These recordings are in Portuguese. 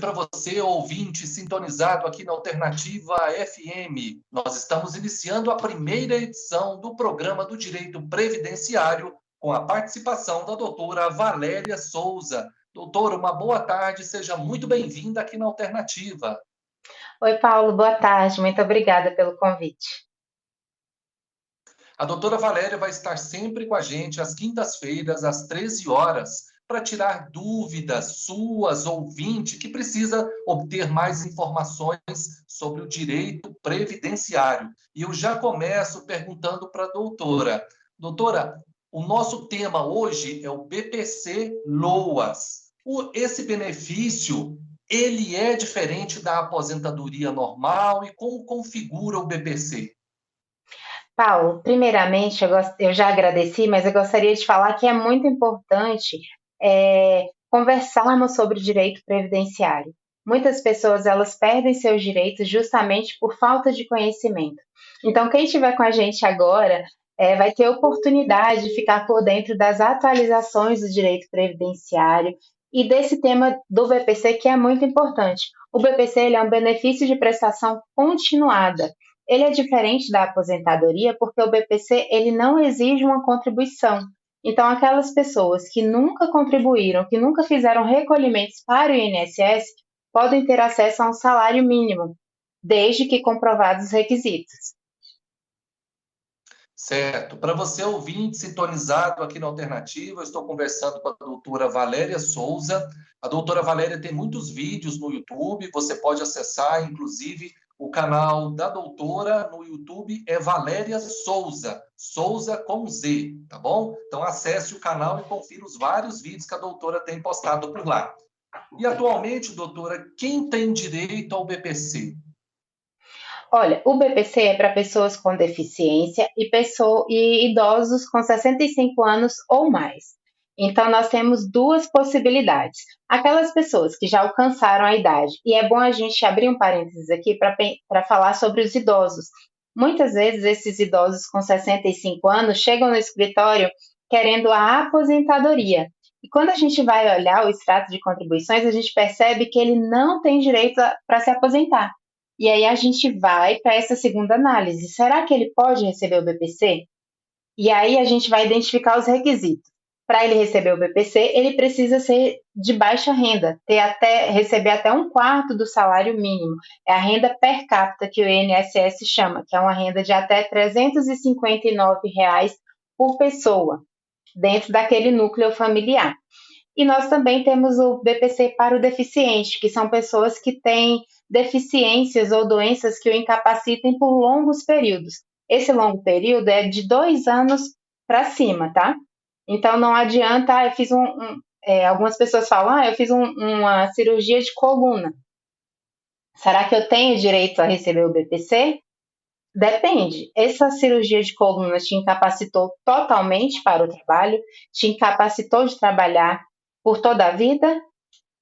para você, ouvinte, sintonizado aqui na Alternativa FM. Nós estamos iniciando a primeira edição do programa do Direito Previdenciário, com a participação da doutora Valéria Souza. Doutora, uma boa tarde, seja muito bem-vinda aqui na Alternativa. Oi, Paulo, boa tarde. Muito obrigada pelo convite. A doutora Valéria vai estar sempre com a gente às quintas-feiras, às 13 horas, para tirar dúvidas suas, ouvinte, que precisa obter mais informações sobre o direito previdenciário. E eu já começo perguntando para a doutora. Doutora, o nosso tema hoje é o BPC-LOAS. Esse benefício, ele é diferente da aposentadoria normal e como configura o BPC? Paulo, primeiramente, eu já agradeci, mas eu gostaria de falar que é muito importante conversarmos sobre o direito previdenciário. Muitas pessoas elas perdem seus direitos justamente por falta de conhecimento. Então, quem estiver com a gente agora vai ter oportunidade de ficar por dentro das atualizações do direito previdenciário e desse tema do BPC que é muito importante. O BPC ele é um benefício de prestação continuada. Ele é diferente da aposentadoria porque o BPC ele não exige uma contribuição. Então, aquelas pessoas que nunca contribuíram, que nunca fizeram recolhimentos para o INSS, podem ter acesso a um salário mínimo, desde que comprovados os requisitos. Certo. Para você ouvinte sintonizado aqui na Alternativa, eu estou conversando com a doutora Valéria Souza. A doutora Valéria tem muitos vídeos no YouTube, você pode acessar, inclusive, o canal da doutora no YouTube é Valéria Souza, Souza com Z, tá bom? Então acesse o canal e confira os vários vídeos que a doutora tem postado por lá. E atualmente, doutora, quem tem direito ao BPC? Olha, o BPC é para pessoas com deficiência e idosos com 65 anos ou mais. Então, nós temos duas possibilidades. Aquelas pessoas que já alcançaram a idade, e é bom a gente abrir um parênteses aqui para falar sobre os idosos. Muitas vezes, esses idosos com 65 anos chegam no escritório querendo a aposentadoria. E quando a gente vai olhar o extrato de contribuições, a gente percebe que ele não tem direito para se aposentar. E aí a gente vai para essa segunda análise. Será que ele pode receber o BPC? E aí a gente vai identificar os requisitos. Para ele receber o BPC, ele precisa ser de baixa renda, receber até um quarto do salário mínimo. É a renda per capita que o INSS chama, que é uma renda de até R$ 359 por pessoa, dentro daquele núcleo familiar. E nós também temos o BPC para o deficiente, que são pessoas que têm deficiências ou doenças que o incapacitem por longos períodos. Esse longo período é de 2 anos para cima, tá? Então não adianta, eu fiz algumas pessoas falam, eu fiz uma cirurgia de coluna. Será que eu tenho direito a receber o BPC? Depende. Essa cirurgia de coluna te incapacitou totalmente para o trabalho? Te incapacitou de trabalhar por toda a vida?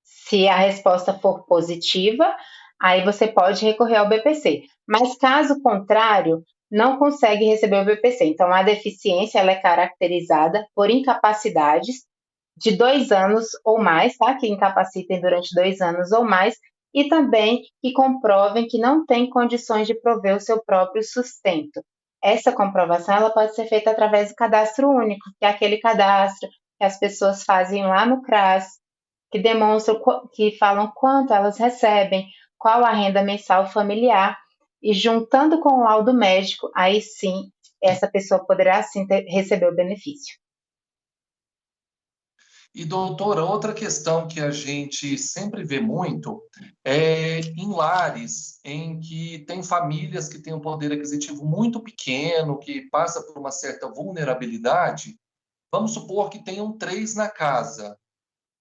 Se a resposta for positiva, aí você pode recorrer ao BPC. Mas caso contrário, não consegue receber o BPC. Então, a deficiência ela é caracterizada por incapacidades de 2 anos ou mais, tá? Que incapacitem durante 2 anos ou mais, e também que comprovem que não têm condições de prover o seu próprio sustento. Essa comprovação ela pode ser feita através do cadastro único, que é aquele cadastro que as pessoas fazem lá no CRAS, que demonstram, que falam quanto elas recebem, qual a renda mensal familiar, e juntando com o laudo médico, aí sim, essa pessoa poderá sim receber o benefício. E, doutora, outra questão que a gente sempre vê muito é em lares em que tem famílias que têm um poder aquisitivo muito pequeno, que passa por uma certa vulnerabilidade. Vamos supor que tenham 3 na casa.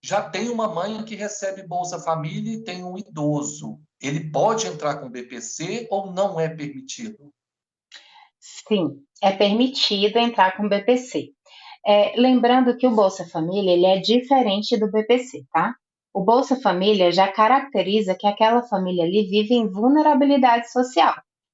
Já tem uma mãe que recebe Bolsa Família e tem um idoso. Ele pode entrar com BPC ou não é permitido? Sim, é permitido entrar com BPC. Lembrando que o Bolsa Família ele é diferente do BPC, tá? O Bolsa Família já caracteriza que aquela família ali vive em vulnerabilidade social.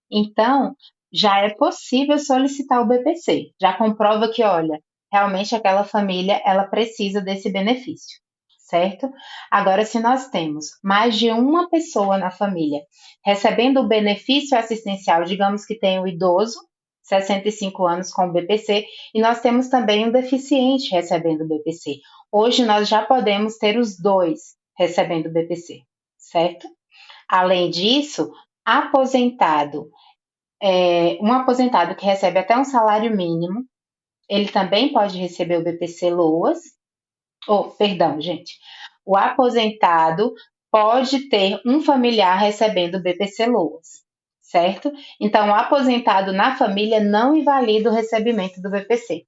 Então, já é possível solicitar o BPC. Já comprova que, olha, realmente aquela família ela precisa desse benefício. certo? Agora, se nós temos mais de uma pessoa na família recebendo o benefício assistencial, digamos que tem o idoso, 65 anos com o BPC, e nós temos também um deficiente recebendo o BPC. Hoje nós já podemos ter os dois recebendo o BPC, certo? Além disso, aposentado, um aposentado que recebe até um salário mínimo, ele também pode receber o BPC Loas. Perdão, gente. O aposentado pode ter um familiar recebendo o BPC Loas, certo? Então, o aposentado na família não invalida o recebimento do BPC.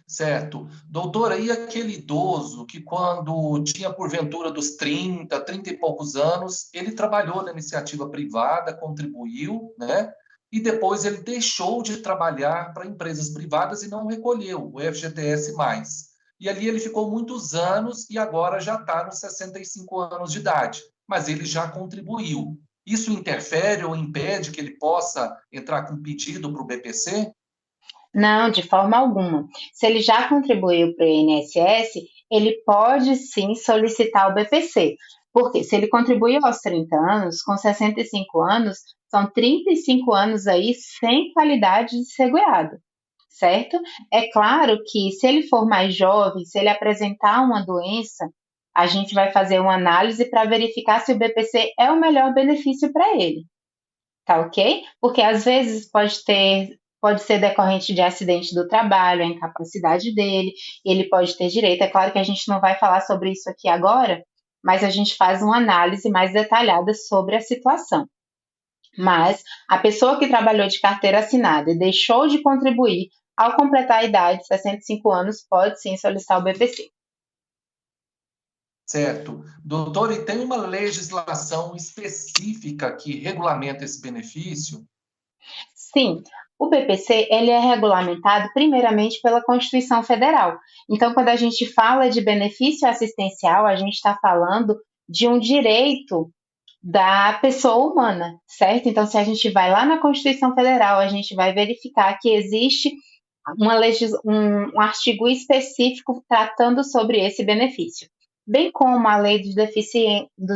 Certo. Doutora, e aquele idoso que quando tinha porventura dos 30 e poucos anos, ele trabalhou na iniciativa privada, contribuiu, né? E depois ele deixou de trabalhar para empresas privadas e não recolheu o FGTS mais. E ali ele ficou muitos anos e agora já está nos 65 anos de idade, mas ele já contribuiu. Isso interfere ou impede que ele possa entrar com pedido para o BPC? Não, de forma alguma. Se ele já contribuiu para o INSS, ele pode sim solicitar o BPC. Porque se ele contribuiu aos 30 anos, com 65 anos, são 35 anos aí sem qualidade de segurado, certo? É claro que se ele for mais jovem, se ele apresentar uma doença, a gente vai fazer uma análise para verificar se o BPC é o melhor benefício para ele, tá ok? Porque às vezes pode ser decorrente de acidente do trabalho, a incapacidade dele, ele pode ter direito. É claro que a gente não vai falar sobre isso aqui agora, mas a gente faz uma análise mais detalhada sobre a situação. Mas a pessoa que trabalhou de carteira assinada e deixou de contribuir ao completar a idade, 65 anos, pode sim solicitar o BPC. Certo. Doutor, e tem uma legislação específica que regulamenta esse benefício? Sim, o BPC ele é regulamentado primeiramente pela Constituição Federal. Então, quando a gente fala de benefício assistencial, a gente está falando de um direito da pessoa humana, certo? Então, se a gente vai lá na Constituição Federal, a gente vai verificar que existe um artigo específico tratando sobre esse benefício, bem como a lei dos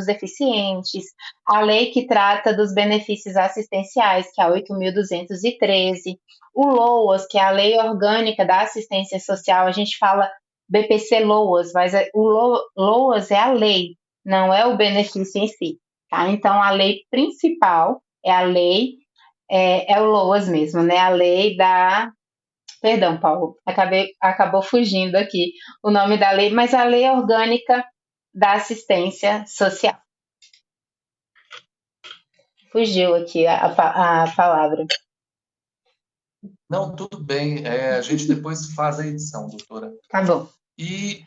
deficientes, a lei que trata dos benefícios assistenciais, que é a 8.213, o LOAS, que é a Lei Orgânica da Assistência Social, a gente fala BPC LOAS, mas o LOAS é a lei, não é o benefício em si, tá? Então, a lei principal é a lei, é o LOAS mesmo, né? A lei da. Perdão, Paulo, acabou fugindo aqui o nome da lei, mas a Lei Orgânica da Assistência Social. Fugiu aqui a palavra. Não, tudo bem. A gente depois faz a edição, doutora. Tá bom. E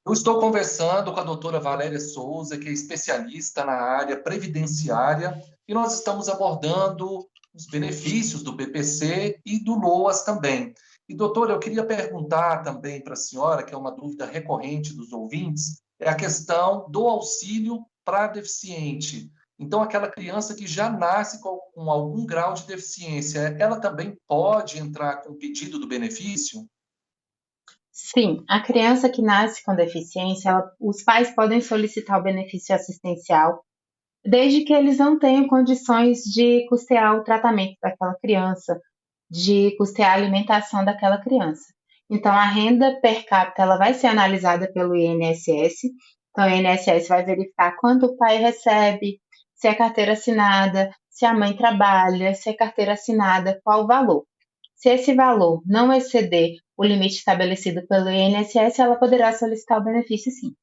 eu estou conversando com a doutora Valéria Souza, que é especialista na área previdenciária, e nós estamos abordando os benefícios do BPC e do LOAS também. E, doutora, eu queria perguntar também para a senhora, que é uma dúvida recorrente dos ouvintes, é a questão do auxílio para deficiente. Então, aquela criança que já nasce com algum grau de deficiência, ela também pode entrar com o pedido do benefício? Sim, a criança que nasce com deficiência, os pais podem solicitar o benefício assistencial, desde que eles não tenham condições de custear o tratamento daquela criança, de custear a alimentação daquela criança. Então, a renda per capita ela vai ser analisada pelo INSS. Então, o INSS vai verificar quanto o pai recebe, se é carteira assinada, se a mãe trabalha, se é carteira assinada, qual o valor. Se esse valor não exceder o limite estabelecido pelo INSS, ela poderá solicitar o benefício sim.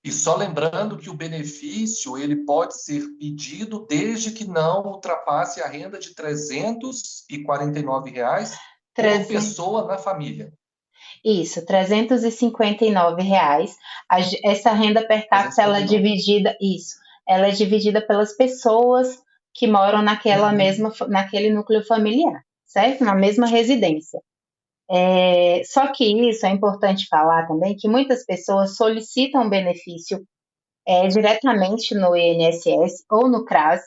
E só lembrando que o benefício ele pode ser pedido desde que não ultrapasse a renda de R$ 349 por 300, pessoa na família. isso, R$ 359. Essa renda per capita, ela é dividida pelas pessoas que moram naquele núcleo familiar, certo? Na mesma residência. Só que isso é importante falar também que muitas pessoas solicitam benefício diretamente no INSS ou no CRAS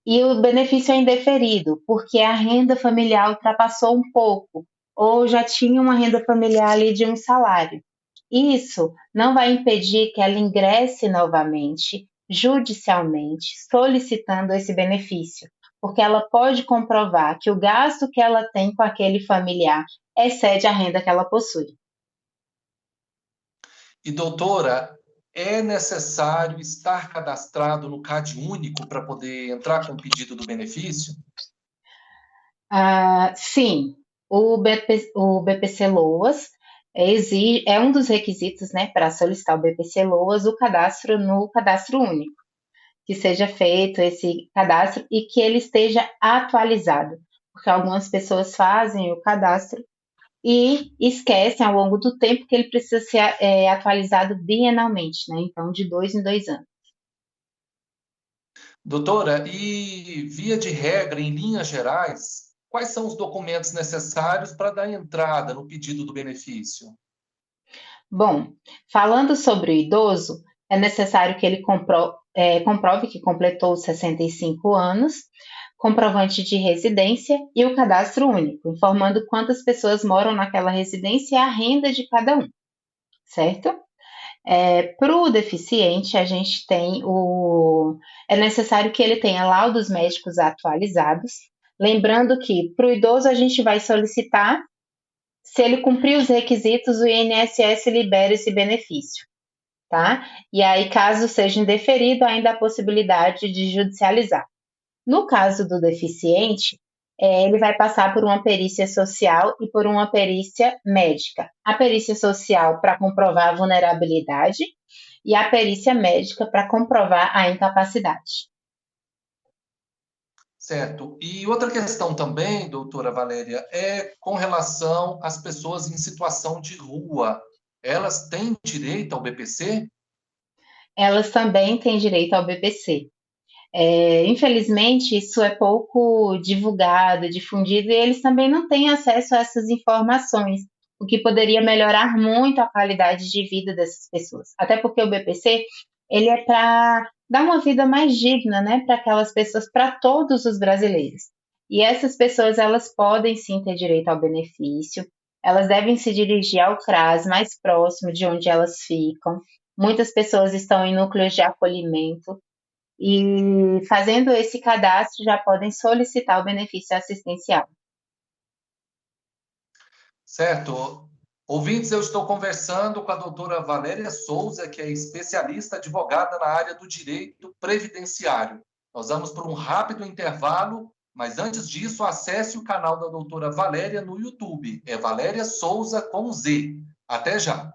e o benefício é indeferido, porque a renda familiar ultrapassou um pouco, ou já tinha uma renda familiar ali de um salário. Isso não vai impedir que ela ingresse novamente, judicialmente, solicitando esse benefício, porque ela pode comprovar que o gasto que ela tem com aquele familiar excede a renda que ela possui. E, doutora, é necessário estar cadastrado no CadÚnico para poder entrar com o pedido do benefício? Sim, o BPC Loas é um dos requisitos, né, para solicitar o BPC Loas, o cadastro no cadastro único, que seja feito esse cadastro e que ele esteja atualizado, porque algumas pessoas fazem o cadastro e esquecem ao longo do tempo que ele precisa ser atualizado bienalmente, né? Então, de 2 em 2 anos. Doutora, e via de regra, em linhas gerais, quais são os documentos necessários para dar entrada no pedido do benefício? Bom, falando sobre o idoso, é necessário que ele comprove que completou os 65 anos, comprovante de residência e o cadastro único, informando quantas pessoas moram naquela residência e a renda de cada um, certo? Para o deficiente, a gente tem o. É necessário que ele tenha laudos médicos atualizados. Lembrando que para o idoso a gente vai solicitar, se ele cumprir os requisitos, o INSS libera esse benefício, tá? E aí, caso seja indeferido, ainda há a possibilidade de judicializar. No caso do deficiente, ele vai passar por uma perícia social e por uma perícia médica. A perícia social para comprovar a vulnerabilidade e a perícia médica para comprovar a incapacidade. Certo. E outra questão também, doutora Valéria, é com relação às pessoas em situação de rua. Elas têm direito ao BPC? Elas também têm direito ao BPC. Infelizmente, isso é pouco divulgado, difundido, e eles também não têm acesso a essas informações, o que poderia melhorar muito a qualidade de vida dessas pessoas. Até porque o BPC, ele é para dar uma vida mais digna, né, para aquelas pessoas, para todos os brasileiros. E essas pessoas, elas podem sim ter direito ao benefício, elas devem se dirigir ao CRAS mais próximo de onde elas ficam. Muitas pessoas estão em núcleos de acolhimento, e fazendo esse cadastro já podem solicitar o benefício assistencial. Certo. Ouvintes, eu estou conversando com a doutora Valéria Souza, que é especialista advogada na área do direito previdenciário. Nós vamos por um rápido intervalo, mas antes disso, acesse o canal da doutora Valéria no YouTube. É Valéria Souza com Z. Até já.